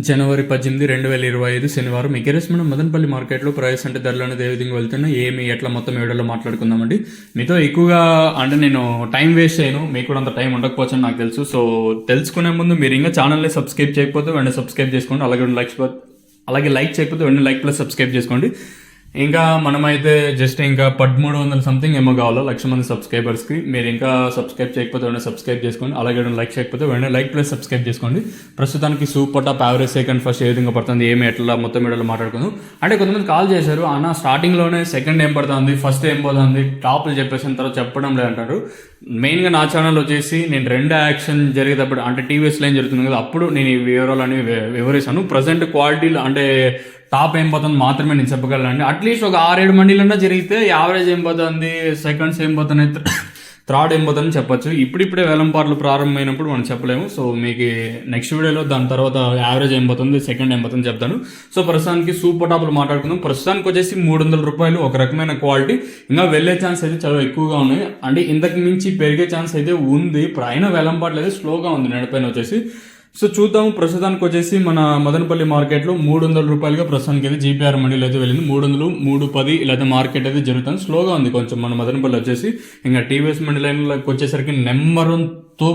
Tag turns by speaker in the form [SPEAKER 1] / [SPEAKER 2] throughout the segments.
[SPEAKER 1] జనవరి 18, 2025 శనివారం మనం మదనపల్లి మార్కెట్లో ప్రైస్ అంటే ధరలు అనేది ఏ విధంగా వెళ్తున్నాయి ఏమి ఎట్లా మొత్తం వీడియోలో మాట్లాడుకుందామండి. మీతో ఎక్కువగా అంటే నేను టైం వేస్ట్ చేయను, మీకు కూడా అంత టైం ఉండకపోవచ్చు అని నాకు తెలుసు. సో తెలుసుకునే ముందు మీరు ఇంకా ఛానల్ని సబ్స్క్రైబ్ చేయకపోతే వెంటనే సబ్స్క్రైబ్ చేసుకోండి. అలాగే లైక్ చేయకపోతే వెంటనే లైక్ ప్లస్ సబ్స్క్రైబ్ చేసుకోండి. ఇంకా మనమైతే జస్ట్ ఇంకా 1300 సంథింగ్ ఏమో కావాలో 1,00,000 మంది సబ్స్క్రైబర్స్కి. మీరు ఇంకా సబ్స్క్రైబ్ చేయకపోతే వెంటనే సబ్స్క్రైబ్ చేసుకోండి. అలాగే లైక్ చేయకపోతే వెంటనే లైక్ ప్లస్ సబ్స్క్రైబ్ చేసుకోండి. ప్రస్తుతానికి super top average second first ఏ విధంగా పడుతుంది ఏమి ఎట్లా మొత్తం వీడియోలో మాట్లాడుకుందాం. అంటే కొంతమంది కాల్ చేశారు, అన్న స్టార్టింగ్లోనే సెకండ్ ఏం పడుతుంది ఫస్ట్ ఏం పోతుంది టాప్లు చెప్పేసిన తర్వాత చెప్పడం లేదంటారు. మెయిన్గా నా ఛానల్ వచ్చేసి నేను 2 యాక్షన్ జరిగేటప్పుడు అంటే టీవీఎస్లో ఏం జరుగుతుంది కదా అప్పుడు నేను ఈ వివరాలు అనేవి వివరిస్తాను. ప్రజెంట్ క్వాలిటీలు అంటే టాప్ ఏం పోతుంది మాత్రమే నేను చెప్పగలను. అట్లీస్ట్ ఒక 6-7 మండీలన్నా జరిగితే యావరేజ్ ఏం పోతుంది, సెకండ్స్ ఏం పోతుంది, థర్డ్ ఏం పోతుందని చెప్పొచ్చు. ఇప్పుడిప్పుడే వేలంపాట్లు ప్రారంభమైనప్పుడు మనం చెప్పలేము. సో మీకు నెక్స్ట్ వీడియోలో దాని తర్వాత యావరేజ్ ఏం పోతుంది సెకండ్ ఏం పోతుంది చెప్తాను. సో ప్రస్తుతానికి సూపర్ టాప్లు మాట్లాడుకుందాం. ప్రస్తుతానికి వచ్చేసి 300 రూపాయలు ఒక రకమైన క్వాలిటీ. ఇంకా వెళ్ళే ఛాన్స్ అయితే చాలా ఎక్కువగా ఉన్నాయి, అంటే ఇంతకు మించి పెరిగే ఛాన్స్ అయితే ఉంది. అయినా వేలంపాట్లు అయితే స్లోగా ఉంది నడిపైన వచ్చేసి. సో చూద్దాము. ప్రస్తుతానికి వచ్చేసి మన మదనపల్లి మార్కెట్లో 300 రూపాయలుగా ప్రస్తుతానికి అయితే జీపీఆర్ మండీలో అయితే వెళ్ళింది. 300, 310 ఇలా మార్కెట్ అయితే జరుగుతుంది. స్లోగా ఉంది కొంచెం మన మదనపల్లి వచ్చేసి. ఇంకా టీవీఎస్ మండీ లైన్లోకి వచ్చేసరికి నెంబర్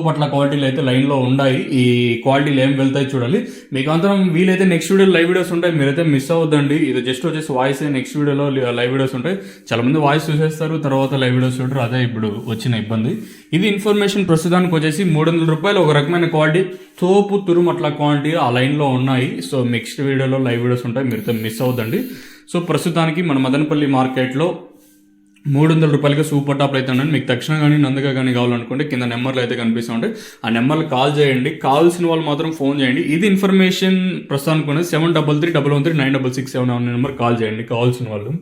[SPEAKER 1] పట్ల క్వాలిటీలు అయితే లైన్లో ఉన్నాయి. ఈ క్వాలిటీలు ఏం వెళ్తాయి చూడాలి. మీకు అంతరం వీలైతే నెక్స్ట్ వీడియో లైవ్ వీడియోస్ ఉంటాయి, మీరైతే మిస్ అవ్వద్దండి. ఇది జస్ట్ వచ్చేసి వాయిస్, నెక్స్ట్ వీడియోలో లైవ్ వీడియోస్ ఉంటాయి. చాలా మంది వాయిస్ చూసేస్తారు, తర్వాత లైవ్ వీడియోస్ చూడరు. అదే ఇప్పుడు వచ్చిన ఇబ్బంది. ఇది ఇన్ఫర్మేషన్. ప్రస్తుతానికి వచ్చేసి 300 రూపాయలు ఒక రకమైన క్వాలిటీ తోపు తురుమట్ల క్వాలిటీ ఆ లైన్లో ఉన్నాయి. సో నెక్స్ట్ వీడియోలో లైవ్ వీడియోస్ ఉంటాయి, మీరైతే మిస్ అవ్వద్దండి. సో ప్రస్తుతానికి మన మదనపల్లి మార్కెట్లో 300 రూపాయలుగా సూపర్ టాప్ అయితే ఉన్నాను. మీకు తక్షణం కానీ నందుగా కానీ కావాలనుకుంటే కింద నెంబర్లు అయితే కనిపిస్తూ ఉంటాయి. ఆ నెంబర్లు కాల్ చేయండి. కావాల్సిన వాళ్ళు మాత్రం ఫోన్ చేయండి. ఇది ఇన్ఫర్మేషన్ ప్రస్తుతానికి 7331139667 నెంబర్ కాల్ చేయండి కావాల్సిన వాళ్ళు.